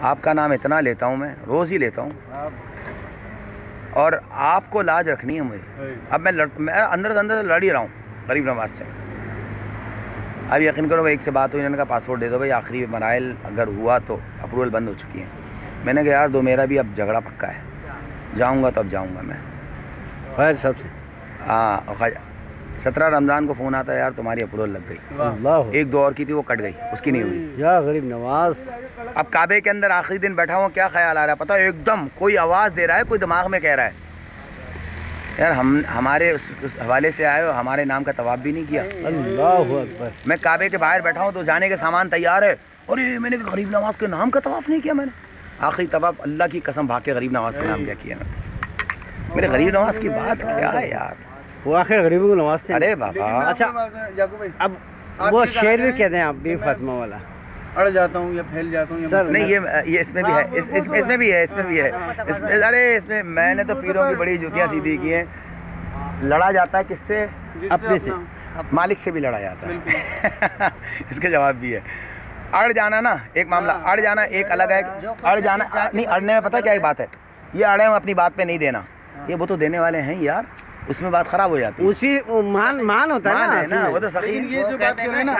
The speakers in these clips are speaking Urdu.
آپ کا نام اتنا لیتا ہوں میں، روز ہی لیتا ہوں، اور آپ کو لاج رکھنی ہے مجھے. اب میں اندر سے لڑ ہی رہا ہوں غریب نواز سے. اب یقین کرو ایک سے بات ہوئی، انہوں نے کہا پاسپورٹ دے دو بھائی، آخری مراحل اگر ہوا تو اپروول بند ہو چکی ہیں. میں نے کہا یار دو، میرا بھی اب جھگڑا پکا ہے، جاؤں گا تو اب جاؤں گا میں. خیر سب سے ہاں 17 رمضان کو فون آتا ہے یار تمہاری اپروول لگ گئی. اللہ ایک دو اور کی تھی وہ کٹ گئی، اس کی نہیں ہوئی. یا غریب نواز. اب کعبے کے اندر آخری دن بیٹھا ہوں، کیا خیال آ رہا ہے پتہ ہے؟ ایک دم کوئی آواز دے رہا ہے، کوئی دماغ میں کہہ رہا ہے یار ہمارے اس حوالے سے آئے ہو، ہمارے نام کا طواف بھی نہیں کیا. اللہ اکبر. میں کعبے کے باہر بیٹھا ہوں تو جانے کے سامان تیار ہے، اور یہ میں نے غریب نواز کے نام کا طواف نہیں کیا. میں نے آخری طواف اللہ کی قسم بھاگ کے غریب نواز کے نام کیا میں. میرے غریب نواز کی بات کیا ہے یار، وہ آخر غریبوں کو نواز سے. ارے بابا اچھا اب وہ شعر بھی کہتے ہیں آپ بھی فاطمہ والا، اڑ جاتا ہوں یا پھیل جاتا ہوں سر نہیں، یہ اس میں بھی ہے، اس میں بھی ہے، اس میں بھی ہے. ارے اس میں نے تو پیروں کی بڑی جوتیاں سیدھی کی ہیں. لڑا جاتا ہے کس سے؟ اپنے سے. مالک سے بھی لڑا جاتا ہے. اس کا جواب بھی ہے. اڑ جانا نا ایک معاملہ، اڑ جانا ایک الگ ہے. اڑ جانا نہیں، اڑنے میں پتہ کیا ایک بات ہے، یہ اڑے ہوں اپنی بات پہ نہیں دینا، یہ وہ تو دینے والے ہیں یار، اس میں بات خراب ہو جاتی ہے. اسی مان ہوتا ہے نا وہ تو سخی. یہ جو بات کر رہے ہیں نا،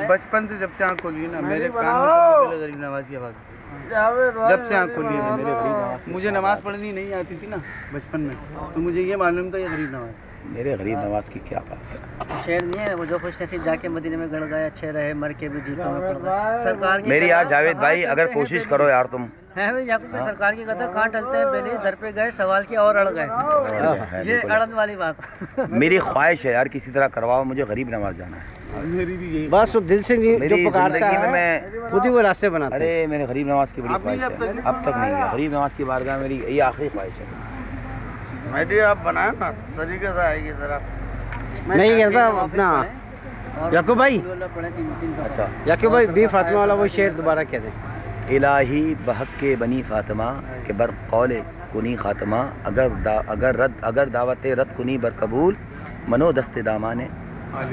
بچپن سے جب سے آنکھ کھولی ہے نا، میرے کان میں غریب نواز کی آواز جب سے آنکھ کھولی ہے میرے غریب نواز. مجھے نماز پڑھنی نہیں آتی تھی نا بچپن میں، تو مجھے یہ معلوم تھا یہ غریب نواز. میرے غریب نواز کی کیا بات ہے. شعر نہیں ہے وہ جو خوش نصیب جا کے مدینے میں گڑ گئے، اچھے رہے مر کے بھی جیتوں میں پڑ گئے. سرکار کی میری یار جاوید بھائی اگر کوشش کرو یار تم ہے یعقوب بھائی، سرکار کی قدر کہاں ٹلتے ہیں بیلی، در پہ گئے سوال کیا اور اڑ گئے. یہ اڑن والی بات. میری خواہش ہے یار کسی طرح کرواؤ، مجھے غریب نواز جانا ہے. میری بھی یہی بس وہ دل سے جو پکارتا ہے میں خود ہی وہ راستے بناتا ہے. ارے میرے غریب نواز کی بڑی خواہش ہے، اب تک نہیں ہے. غریب نواز کی بارگاہ میری یہ آخری خواہش ہے. میڈی آپ بنائیں نا طریقے سے آئے گی ذرا. میں یہ کہتا ہوں اپنا یعقوب بھائی، اچھا یعقوب بھائی بھی فاطمہ والا وہ شعر دوبارہ کہہ دیں. الہی بحق کے بنی فاطمہ کے بر قول کنی خاتمہ، اگر دعوت رد کنی بر قبول منو دست دامان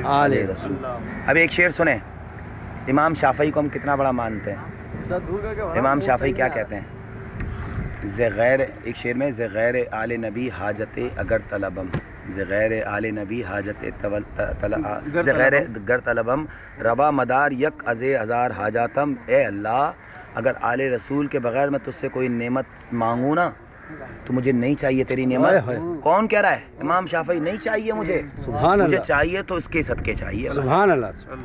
آل رسول. اب ایک شعر سنیں، امام شافعی کو ہم کتنا بڑا مانتے ہیں. امام شافعی کیا کہتے ہیں؟ زغیر ایک شعر میں، زغیر آل نبی حاجت اگر طلبم، زغیر آل نبی حاجت زغیر گر طلبم، ربا مدار یک از ہزار حاجاتم. اے اللہ اگر آل رسول کے بغیر میں تجھ سے کوئی نعمت مانگوں نا تو مجھے نہیں چاہیے تیری نعمت. کون کہہ رہا ہے؟ امام شافعی. نہیں چاہیے مجھے، سبحان مجھے اللہ، چاہیے تو اس کے صدقے چاہیے. سبحان اللہ.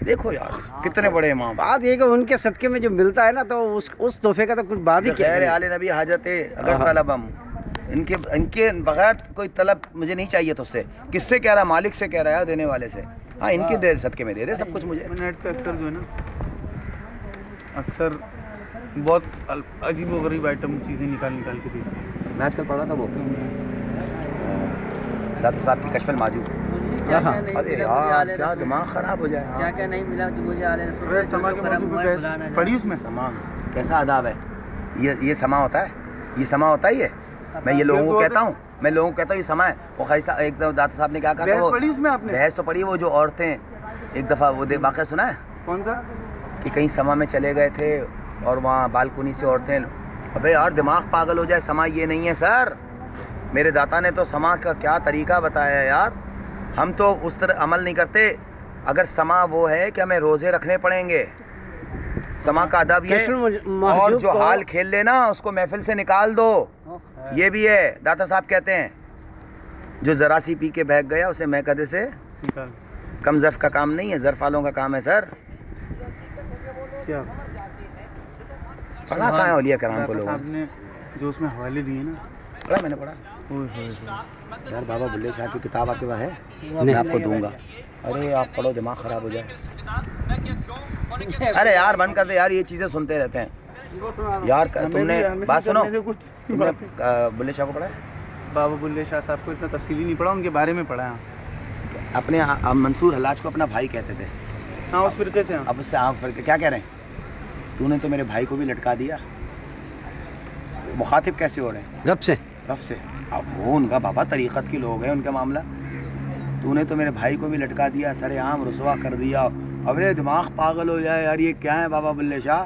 دیکھو یار کتنے بڑے امام. بات یہ کہ ان کے صدقے میں جو ملتا ہے نا تو اس تحفے کا تو کچھ بات ہی کیا غیر آل نبی حاجت اگر طلبم، ان کے بغیر کوئی طلب مجھے نہیں چاہیے تو سے. کس سے کہہ رہا؟ مالک سے کہہ رہا ہے، دینے والے سے. ہاں ان کی دیر صدقے میں دے دے سب کچھ مجھے. نیٹ پہ اکثر جو ہے نا، اکثر بہت عجیب و غریب آئٹم چیزیں نکال کے دی. میں آج کل پڑھ رہا تھا وہ داتا صاحب کی کشف الماجوب. ارے یار کیا دماغ خراب ہو جائے. کیا کیا نہیں ملا جو مجھے آلے رسول سما کے موضوع پہ بحث پڑھی اس میں. سما کیسا آداب ہے؟ یہ سما ہوتا ہے، یہ سما ہوتا ہی ہے. میں یہ لوگوں کو کہتا ہوں، یہ سما ہے. وہ خیسا ایک دفعہ داتا صاحب نے کیا کہا، بحث پڑھی اس میں آپ نے؟ بحث تو پڑھی. وہ جو عورتیں ایک دفعہ وہ واقعہ سنا ہے کون سا؟ کہ کہیں سما میں چلے گئے تھے اور وہاں بالکنی سے عورتیں. ابے یار دماغ پاگل ہو جائے، سما یہ نہیں ہے سر. میرے داتا نے تو سما کا کیا طریقہ بتایا ہے یار. ہم تو اس طرح عمل نہیں کرتے. اگر سما وہ ہے کہ ہمیں روزے رکھنے پڑیں گے، سما کا ادب یہ. اور جو حال کھیل لینا اس کو محفل سے نکال دو، یہ بھی ہے. داتا صاحب کہتے ہیں جو ذرا سی پی کے بہک گیا اسے میکدے سے کم ظرف کا کام نہیں ہے، ظرف والوں کا کام ہے سر. کیا پڑھا کہاں ہے اولیاء کرام کو؟ لوگوں صاحب نے جو اس میں حوالے دیے نا، پڑھا میں نے پڑھا یار. بابا بلے شاہ کی کتاب آپ کے پاس ہے؟ میں آپ کو دوں گا. ارے آپ پڑھو دماغ خراب ہو جائے. ارے یار بند کر دے یار، یہ چیزیں سنتے رہتے ہیں یار. تم نے بات سنو، تم نے بلے شاہ کو پڑھا ہے؟ بابا بلے شاہ صاحب کو اتنا تفصیلی نہیں پڑھا، ان کے بارے میں پڑھا ہے. اپنے منصور حلاج کو اپنا بھائی کہتے تھے. ہاں اس فرقے سے. اب اس سے آپ فرقے کیا کہہ رہے ہیں؟ تو نے تو میرے بھائی کو بھی لٹکا دیا. مخاطب کیسے ہو رہے ہیں؟ رب سے. اب وہ ان کا بابا طریقت کے لوگ ہیں، ان کا معاملہ. تو نے تو میرے بھائی کو بھی لٹکا دیا، سر عام رسوا کر دیا. اب دماغ پاگل ہو جائے یار، یہ کیا ہے بابا بلے شاہ؟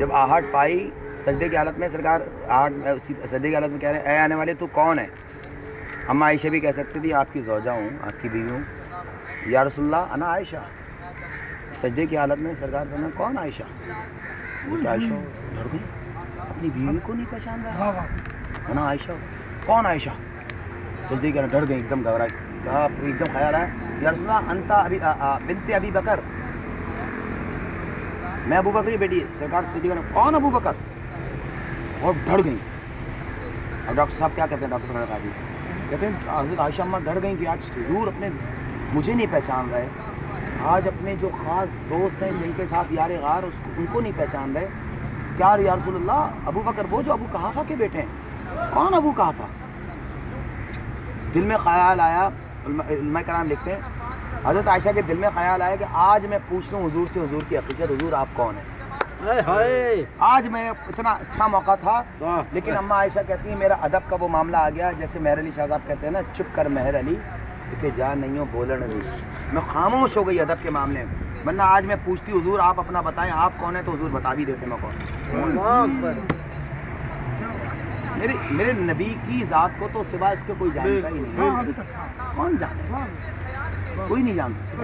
جب آہٹ پائی سجدے کی حالت میں سرکار سجدے کی حالت میں کہہ رہے ہیں اے آنے والے تو کون ہے؟ اما عائشہ بھی کہہ سکتی تھی آپ کی زوجہ ہوں، آپ کی بیوی ہوں. یا رسول اللہ انا عائشہ. سجدے کی حالت میں سرکار کہنا کون عائشہ؟ عائشہ ڈر گئی، اپنی بیوی کو نہیں پہچان رہا. انا عائشہ، کون عائشہ؟ سجدے کی ڈر گئی، ایک دم گھبرائی. کہا ایک دم خیال آیا یا رسول اللہ انتا بنت ابی بکر، میں ابو بکر کی بیٹی ہے. سرکار سجدے کا کون ابو بکر؟ اور ڈر گئی. اور ڈاکٹر صاحب کیا کہتے ہیں؟ ڈاکٹر صاحب قاضی کہتے ہیں حضرت عائشہ اماں ڈر گئیں کہ آج ضرور اپنے مجھے نہیں پہچان رہے، آج اپنے جو خاص دوست ہیں جن کے ساتھ یار غار ان کو نہیں پہچان رہے. کیا یا رسول اللہ ابو بکر وہ جو ابو قحافہ کے بیٹے ہیں؟ کون ابو قحافہ؟ دل میں خیال آیا، علماء کرام لکھتے ہیں حضرت عائشہ کے دل میں خیال آیا کہ آج میں پوچھ لوں حضور سے حضور کی حقیقت، حضور آپ کون ہیں؟ آج میں اتنا اچھا موقع تھا. لیکن اماں عائشہ کہتی ہیں میرا ادب کا وہ معاملہ آ گیا جیسے مہر علی شاہ صاحب کہتے ہیں نا چپ کر مہر علی کہ جان نہیں ہو بولن علی. میں خاموش ہو گئی ادب کے معاملے میں، ورنہ آج میں پوچھتی حضور آپ اپنا بتائیں آپ کون ہیں تو حضور بتا بھی دیتے میں کون. میرے نبی کی ذات کو تو سوا اس کے کوئی جانتا ہی نہیں. کون جانتا؟ کوئی نہیں جان سکتا.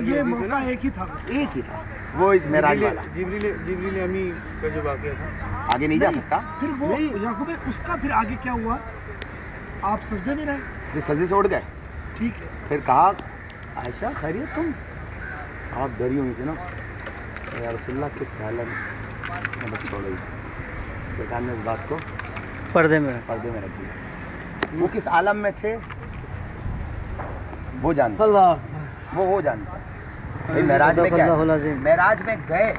یہ موقع ایک ہی تھا، وہ اس معراج والا جبریل امی کا جو واقعہ تھا. آگے نہیں جا سکتا. پھر وہ یعقوب اس کا پھر آگے کیا ہوا؟ آپ سجدے میں رہے، پھر سجدے سے اٹھ گئے. ٹھیک ہے. پھر کہا عائشہ خیریت تم؟ آپ ڈری ہوئی تھی نا یا رسول اللہ کس حالت میں بس چھوڑ رہی. سرکار نے اس بات کو پردے میں رکھ دیا. وہ کس عالم میں تھے وہ جانتے، وہ جانتے. معراج میں کیا ہے؟ معراج میں گئے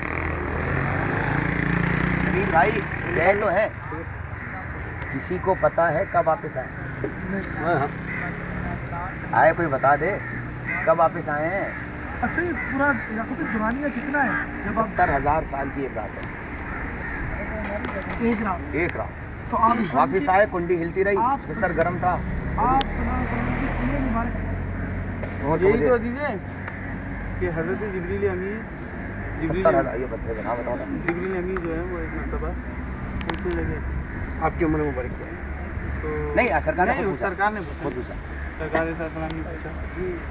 نبی بھائی گئے تو ہیں، کسی کو پتا ہے کب واپس آئے؟ آئے کوئی بتا دے کب واپس آئے ہیں؟ اچھا یہ پورا یعقوب دورانیہ کتنا ہے؟ جب 70,000 سال کی ایک رات ہے. ایک رات تو آپ واپس آئے، کنڈی ہلتی رہی، بستر گرم تھا. آپ صلی اللہ علیہ وسلم کی عمر مبارک یہی تو دیجیے کہ حضرت جبریل امی جبریل امی جو ہے وہ ایک مرتبہ پوچھنے لگے آپ کی عمر مبارک کیا ہے؟ تو نہیں سرکار نے خود پوچھا. سرکار صلی اللہ علیہ وسلم نے پوچھا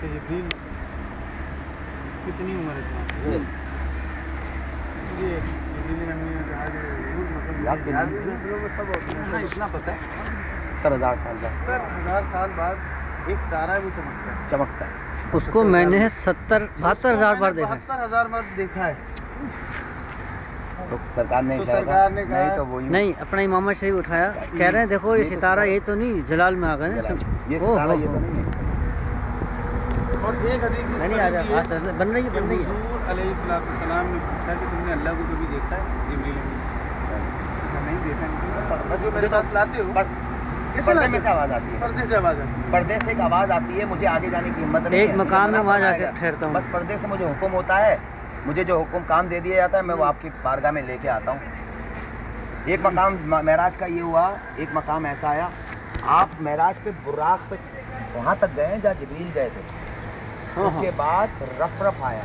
کہ جبریل کتنی عمر ہے؟ جبریل امی نے کہا کہ اتنا پتہ ہے 70,000 سال بعد 70,000 سال بعد ایک تارا ہے وہ چمکتا ہے. اس کو میں نے 72,000 بار دیکھا. 72,000 بار دیکھا ہے. تو سرکار نے نہیں اپنا امامہ شریف اٹھایا، کہہ رہے ہیں دیکھو یہ ستارہ یہ تو نہیں جلال میں آ گئے نا یہ ستارہ یہ تو نہیں ہے. اور ایک حدیث بن رہی ہے حضور علیہ السلام نے پوچھا کہ تم نے اللہ کو کبھی دیکھا ہے؟ جبریل نہیں دیکھا. بس میرے پاس لاتے ہو پردے میں سے آواز آتی ہے، پردے سے ایک آواز آتی ہے. مجھے آگے جانے کی ہمت نہیں ہے، ایک مقام میں وہاں جا کے ٹھہرتا ہوں. بس پردے سے مجھے حکم ہوتا ہے، مجھے جو حکم کام دے دیا جاتا ہے میں وہ آپ کی بارگاہ میں لے کے آتا ہوں. ایک مقام معراج کا یہ ہوا، ایک مقام ایسا آیا آپ معراج پہ براق پہ وہاں تک گئے جہاں جبریل گئے تھے. اس کے بعد رف آیا.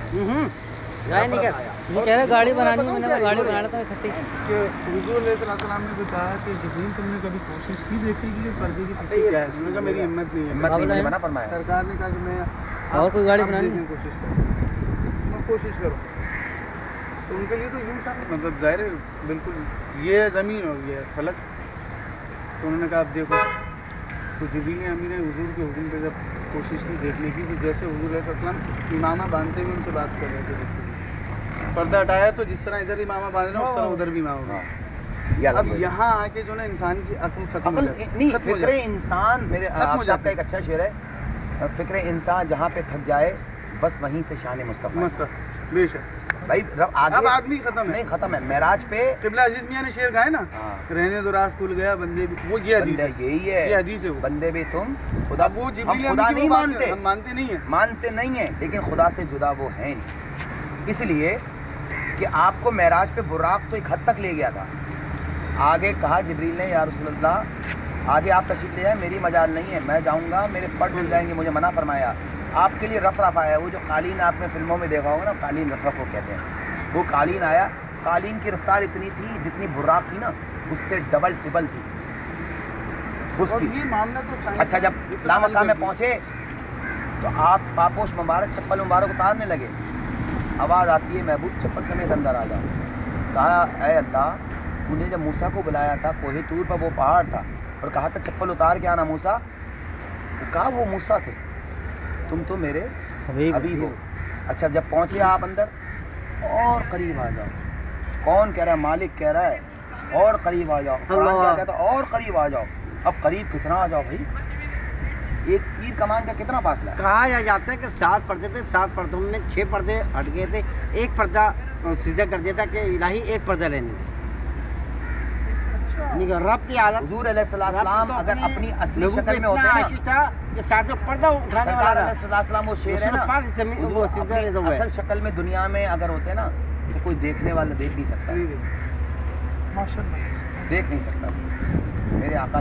یہ کہہ رہے گاڑی بنانی ہے، میں نے گاڑی بنا لیتا ہوں اکٹھی. کہ حضور علیہ السلام نے کہا کہ جبریل تم نے کبھی کوشش کی دیکھنے کی پردے کے پیچھے کیا ہے؟ انہوں نے کہا میری ہمت نہیں ہے. مجھے منع فرمایا. سرکار نے کہا کہ میں اور کوئی گاڑی بنانی کی کوشش کروں. تو ان کے لیے تو یوں تھا مطلب ظاہر ہے بالکل یہ زمین اور یہ فلک. تو انہوں نے کہا اب دیکھو. تو جبریل امی نے حضور کے حکم پہ جب کوشش کی دیکھنے کی تو جیسے حضور علیہ السلام امامہ باندھتے ہوئے ان سے بات کر رہے تھے. پردہ ہٹایا تو جس طرح ادھر امامہ باندھ رہے ہیں اس طرح ادھر بھی امامہ. اب یہاں آ کے جو نا انسان کی عقل ختم نہیں، فکر انسان میرے آپ کا ایک اچھا شعر ہے، فکر انسان جہاں پہ تھک جائے بس وہیں سے شان مصطفیٰ. بے شک بھائی اب آدمی ختم نہیں ختم ہے. معراج پہ قبلہ عزیز میاں نے شعر گائے نا، رہنے دو راز کھل گیا بندے بھی. وہ یہ حدیث ہے، یہی ہے یہ حدیث ہے. بندے بھی تم خدا، وہ ہم خدا نہیں مانتے، ہم مانتے نہیں ہیں، مانتے نہیں ہیں لیکن خدا سے جدا وہ ہیں. اس لیے کہ آپ کو معراج پہ براق تو ایک حد تک لے گیا تھا. آگے کہا جبریل نے یا رسول اللہ آگے آپ تشریف لے جائیں، میری مجال نہیں ہے، میں جاؤں گا میرے پٹ مل جائیں گے. مجھے منع فرمایا. آپ کے لیے رف آیا. وہ جو قالین آپ نے فلموں میں دیکھا ہوگا نا، قالین رف کو کہتے ہیں. وہ قالین آیا. قالین کی رفتار اتنی تھی جتنی براق تھی نا اس سے ڈبل ٹربل تھی اس کی. اچھا جب لا مکہ میں پہنچے تو آپ پاپوش مبارک چپل مبارک اتارنے لگے, آواز آتی ہے محبوب چپل سمیت اندر آ جاؤ. کہا اے اللہ تو نے جب موسیٰ کو بلایا تھا کوہ طور پر, وہ پہاڑ تھا, اور کہا تھا چپل اتار کے آنا موسیٰ, کہا وہ موسیٰ تھے, تم تو میرے حبیب ہو. اچھا جب پہنچے آپ اندر, اور قریب آ جاؤ. کون کہہ رہا ہے؟ مالک کہہ رہا ہے اور قریب آ جاؤ. قرآن کیا کہتا ہے؟ اور قریب آ جاؤ. اب قریب کتنا آ جاؤ بھائی؟ ایک تیر کمان کا کتنا فاصلہ ہے؟ کہا جاتا ہے کہ 7 پردے تھے, 7 پردوں میں 6 پردے ہٹ گئے تھے, ایک پردہ سجدہ کر دیا تھا کہ الہی ایک پردہ لینے دے. رب کی عالم حضور علیہ السلام اگر اپنی اصلی شکل میں ہوتے ہیں تھا کہ ساتھ پردہ اٹھانے سرکار والا علیہ السلام وہ شیر ہے نا, اپنی اصل شکل میں دنیا میں اگر ہوتے نا تو کوئی دیکھنے والا دیکھ نہیں سکتا, دیکھ نہیں سکتا میرے آقا.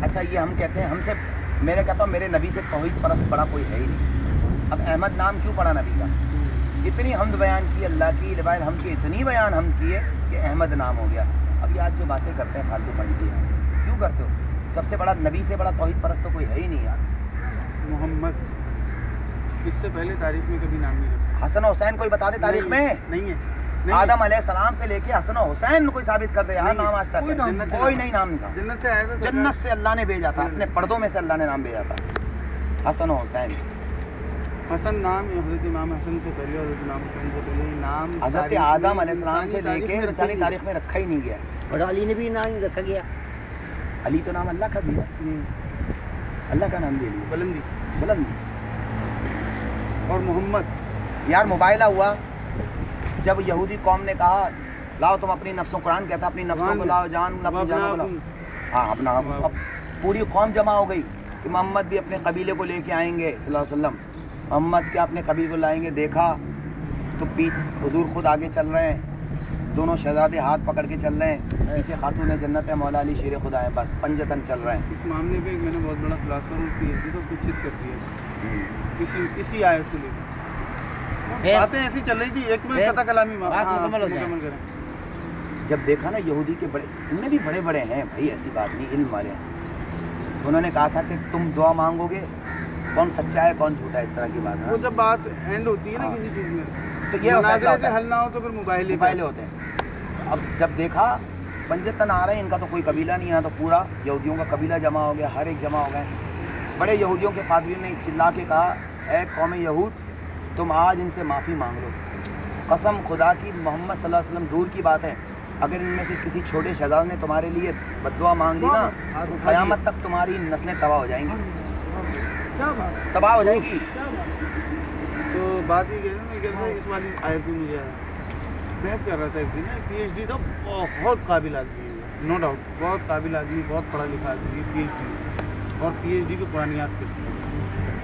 اچھا یہ ہم کہتے ہیں, ہم سے میں کہتا ہوں میرے نبی سے توحید پرست بڑا کوئی ہے ہی نہیں. اب احمد نام کیوں پڑا نبی کا؟ اتنی حمد بیان کی اللہ کی, روایت ہم کی اتنی بیان ہم کیے کہ احمد نام ہو گیا. اب یہ آج جو باتیں کرتے ہیں فالتو فنڈ کی کیوں کرتے ہو؟ سب سے بڑا نبی سے بڑا توحید پرست تو کوئی ہے ہی نہیں یار. محمد اس سے پہلے تاریخ میں کبھی نام نہیں رکھا. حسن و حسین کوئی بتا دے تاریخ میں؟ نہیں ہے. آدم علیہ السلام سے لے کے حسن و حسین کوئی ثابت کر دے یار نام آج تک کوئی نہیں نام نہیں تھا. جنت سے آیا تھا, جنت سے اللہ نے بھیجا تھا, اپنے پردوں میں سے اللہ نے نام بھیجا تھا حسن و حسین. حسن نام حضرت امام حسن سے پہلے اور حضرت امام حسین سے پہلے نام حضرت آدم علیہ السلام سے لے کے انسانی تاریخ میں رکھا ہی نہیں گیا. اور علی نے بھی نام رکھا گیا. علی تو نام اللہ کا بھی ہے, اللہ کا نام بھی ہے بلندی. بلندی. اور محمد یار مباہلہ ہوا جب یہودی قوم نے کہا لاؤ تم اپنی نفسوں, قرآن کہتا اپنی نفسوں کو لاؤ, جان اپنی جانوں کو لاؤ. ہاں اپنا. اب پوری قوم جمع ہو گئی کہ محمد بھی اپنے قبیلے کو لے کے آئیں گے صلی اللہ علیہ وسلم, محمد کے اپنے قبیلے کو لائیں گے. دیکھا تو حضور خود آگے چل رہے ہیں, دونوں شہزادے ہاتھ پکڑ کے چل رہے ہیں, پیچھے خاتون جنت ہے مولا علی شیر خدا ہے, بس پنجتن چل رہے ہیں. اس معاملے پہ میں نے بہت بڑا خلاصہ اور پی ایچ ڈی کو چت کر دیا اسی آیت کو لے کر. باتیں ایسی چل رہی تھی, ایک میں قطع کلامی مکمل ہو جائے. جب دیکھا نا یہودی کے بڑے, ان میں بھی بڑے بڑے ہیں بھائی, ایسی بات نہیں, علم والے ہیں. انہوں نے کہا تھا کہ تم دعا مانگو گے, کون سچا ہے کون جھوٹا ہے, اس طرح کی بات ہے. وہ جب بات اینڈ ہوتی ہے نا کسی چیز میں تو یہ مناظرے سے حل نہ ہو تو پھر مباہلے ہوتے ہیں. اب جب دیکھا پنجتن آ رہے ہیں, ان کا تو کوئی قبیلہ نہیں ہے, تو پورا یہودیوں کا قبیلہ جمع ہو گیا, ہر ایک جمع ہو گئے. بڑے یہودیوں کے پادری نے چلا کے کہا اے قوم یہود تم آج ان سے معافی مانگ لو. قسم خدا کی محمد صلی اللہ علیہ وسلم دور کی بات ہے, اگر ان میں سے کسی چھوٹے شہزادے نے تمہارے لیے بددعا مانگ لی نا, قیامت تک تمہاری نسلیں تباہ ہو جائیں گی, تباہ ہو جائیں گی. تو بات یہ کہہ رہا اس والی آیت میں مجھے بحث کر رہا تھا ایک دن. پی ایچ ڈی تو بہت قابل آدمی ہے, نو ڈاؤٹ بہت قابل آدمی, بہت پڑھا لکھا آدمی, پی ایچ ڈی, اور پی ایچ ڈی کی قرآنیات کرتی ہے,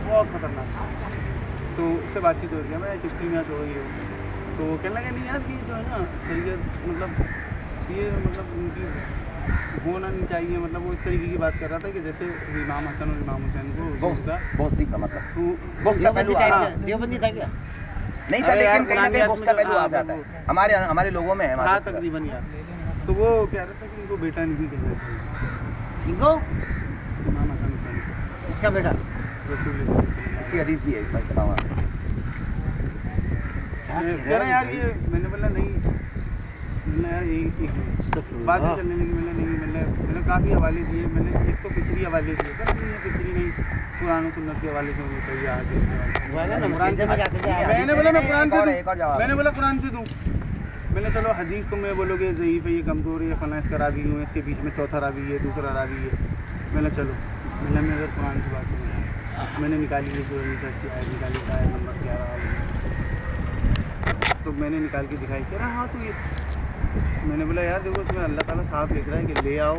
بہت خطرناک. تو اس سے بات چیت ہو رہی ہے, میں چشتی میں ہو رہی ہے, تو وہ کہنے لگا نہیں یار کہ جو ہے نا سید مطلب یہ مطلب ان کی ہونا نہیں چاہیے, مطلب وہ اس طریقے کی بات کر رہا تھا کہ جیسے امام حسن اور امام حسین کو بہت سی کا مطلب دیوبندی تھا کیا نہیں تھا, لیکن کہیں نہ کہیں اس کا پہلو آ جاتا ہے ہمارے لوگوں میں ہے. ہاں تقریباً یار. تو وہ کہہ رہا تھا کہ ان کو بیٹا نہیں کہنا چاہیے, ان کو امام حسن حسین اس کا بیٹا رسول اس کی حدیث بھی ہے بھائی بتاؤں. کہہ رہا یار یہ میں نے بولا نہیں یار ایک بات نہیں چلنے لگی. میں نے کافی حوالے دیے, میں نے ایک تو فطری حوالے دیے, فطری نہیں قرآن و سنت کے حوالے سے بتائیے آگے. میں نے بولا میں قرآن سے دوں, میں نے بولا قرآن سے دوں. میں نے چلو حدیث تم میں بولو گے ضعیف ہے, یہ کمزور ہے, یہ فلاں اس کا راوی ہوں, اس کے بیچ میں چوتھا راوی ہے, دوسرا راوی ہے. میں نے چلو میں اگر قرآن کی بات کروں, میں نے نکالی ہے سورہ نساء کی آیت نکالی, آیت نمبر 11 تو میں نے نکال کے دکھائی. کہہ رہا ہاں تو یہ میں نے بولا یار دیکھو اس میں اللہ تعالیٰ صاف لکھ رہا ہے کہ لے آؤ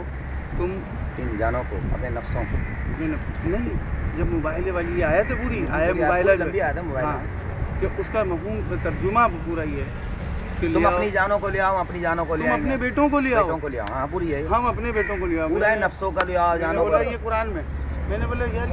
تم ان جانوں کو, اپنے نفسوں کو. نہیں جب مباہلے والی یہ آیت ہے پوری آیا مباہلہ لمبی آیت ہے مباہلہ, کہ اس کا مفہوم ترجمہ پورا یہ ہے کہ تم اپنی جانوں کو لے آؤ, اپنی جانوں کو لے آؤ, اپنے بیٹوں کو لے آؤ, ہاں پوری ہے, ہم اپنے بیٹوں کو لے آؤ, پورا ہے نفسوں کا لے آؤ, جانوں کو. یہ قرآن میں میں نے بولا یار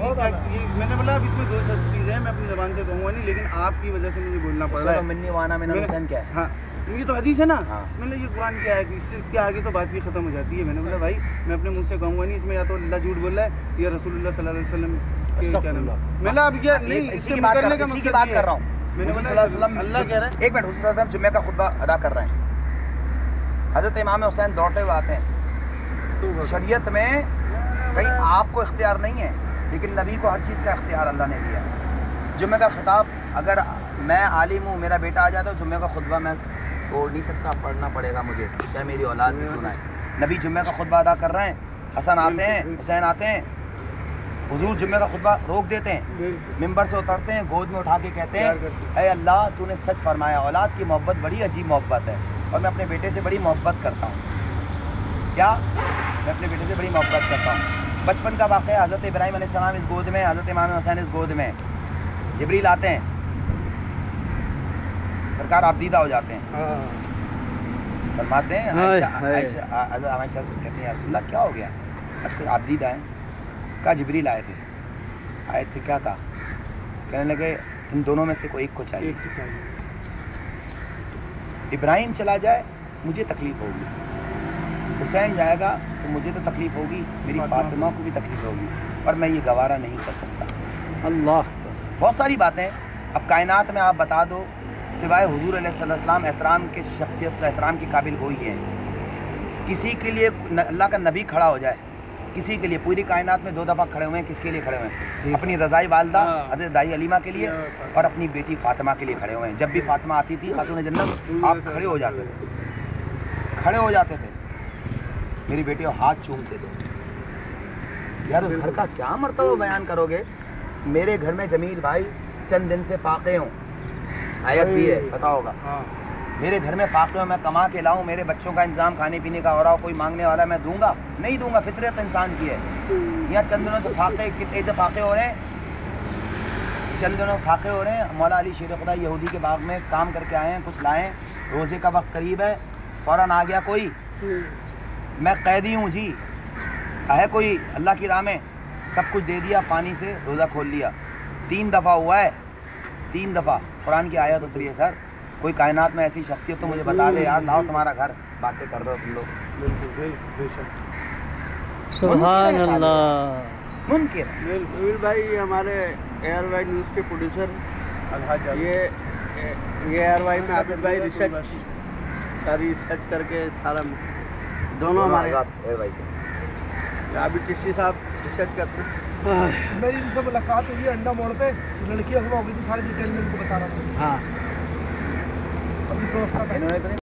میں نے بولا اب اس میں دو چیزیں ہیں, میں اپنی زبان سے کہوں گا نہیں, لیکن آپ کی وجہ سے مجھے بولنا پڑ رہا ہے. منی وانا من حسین کیا ہے؟ ہاں یہ تو حدیث ہے نا. ہاں. میں نے یہ قرآن کیا ہے, اس سے کیا آگے تو بات بھی ختم ہو جاتی ہے. میں نے بولا بھائی میں اپنے منہ سے کہوں گا نہیں, اس میں یا تو اللہ جھوٹ بول رہا ہے یا رسول اللہ صلی اللہ علیہ وسلم کے کیا نام. میں نے اب یہ نہیں, اسی کی بات کر رہا ہوں. میں نے صلی اللہ علیہ وسلم اللہ کہہ رہا ہے, ایک منٹ, حضور صلی اللہ علیہ وسلم جمعہ کا خطبہ ادا کر رہے ہیں. حضرت امام حسین دوڑتے ہوئے آتے ہیں. شریعت میں کہیں آپ کو اختیار نہیں ہے, لیکن نبی کو ہر چیز کا اختیار اللہ نے دیا. جمعہ کا خطاب اگر میں عالم ہوں, میرا بیٹا آ جاتا ہے, جمعہ کا خطبہ میں چھوڑ نہیں سکتا, پڑھنا پڑے گا مجھے, چاہے میری اولاد بھی سنائے. نبی جمعہ کا خطبہ ادا کر رہے ہیں, حسن آتے ہیں, حسین آتے ہیں, حضور جمعہ کا خطبہ روک دیتے ہیں, ممبر سے اترتے ہیں, گود میں اٹھا کے کہتے ہیں اے اللہ تو نے سچ فرمایا, اولاد کی محبت بڑی عجیب محبت ہے, اور میں اپنے بیٹے سے بڑی محبت کرتا ہوں. کیا میں اپنے بیٹے سے بڑی محبت کرتا ہوں. بچپن کا واقعہ, حضرت ابراہیم علیہ السلام اس گود میں, حضرت امام حسین اس گود میں. جبریل آتے ہیں, سرکار آپ دیدہ ہو جاتے ہیں, فرماتے ہیں عائشہ کہتے ہیں یا رسول اللہ کیا ہو گیا, آج کل آپ دیدہ ہیں. کہا جبریل آئے تھے, کیا کہا, کہنے لگے ان دونوں میں سے کوئی ایک کو چاہیے. ابراہیم چلا جائے مجھے تکلیف ہوگی, حسین جائے گا تو مجھے تو تکلیف ہوگی, میری فاطمہ کو بھی تکلیف ہوگی, اور میں یہ گوارہ نہیں کر سکتا. اللہ, بہت ساری باتیں. اب کائنات میں آپ بتا دو سوائے حضور علیہ السلام احترام کے, شخصیت کا احترام کے قابل وہی ہے. کسی کے لیے اللہ کا نبی کھڑا ہو جائے, کسی کے لیے, پوری کائنات میں 2 دفعہ کھڑے ہوئے ہیں. کس کے لیے کھڑے ہوئے ہیں؟ اپنی رضائی والدہ حضرت دائی علیمہ کے لیے, اور اپنی بیٹی فاطمہ کے لیے کھڑے ہوئے ہیں. جب بھی فاطمہ آتی تھی خاتون جنت, آپ کھڑے ہو جاتے تھے, میری بیٹی کو ہاتھ چومتے تھے. یار اس گھر کا کیا مرتبہ بیان کرو گے. میرے گھر میں جمیل بھائی چند دن سے فاقے ہوں, آیت بھی ہے پتا ہوگا, میرے گھر میں فاقے ہوں, میں کما کے لاؤں, میرے بچوں کا انتظام کھانے پینے کا ہو رہا ہو, کوئی مانگنے والا میں دوں گا نہیں دوں گا, فطرت انسان کی ہے. یہاں چند دنوں سے فاقے, کتنے فاقے ہو رہے ہیں, چند دنوں فاقے ہو رہے ہیں. مولا علی شیر خدا یہودی کے باغ میں کام کر کے آئے ہیں, کچھ لائیں, روزے کا وقت قریب ہے, فوراً آ گیا کوئی, میں قیدی ہوں جی, ہے کوئی اللہ کی راہ میں, سب کچھ دے دیا, پانی سے روزہ کھول لیا. 3 دفعہ ہوا ہے, 3 دفعہ قرآن کی آیت اتری ہے. سر کوئی کائنات میں ایسی شخصیت تو مجھے بتا دے یار, لاؤ تمہارا گھر, باتیں کر رہے ہو تم لوگ. سبحان اللہ. ممکن نبیل بھائی ہمارے ایئر وائی نیوز کے پروڈیوسر, یہ ایئر وائی میں عابد بھائی ریسرچ کر کے سارا دونوں ہمارے عابد ٹشی صاحب ریسرچ کرتے ہیں. میری ان سے ملاقات ہوئی ہے انڈا موڑ پہ, لڑکی اغوا ہو گئی تھی, ساری ڈیٹیل میں ان کو بتا رہا تھا. ہاں, ابھی 2 ہفتہ پہلے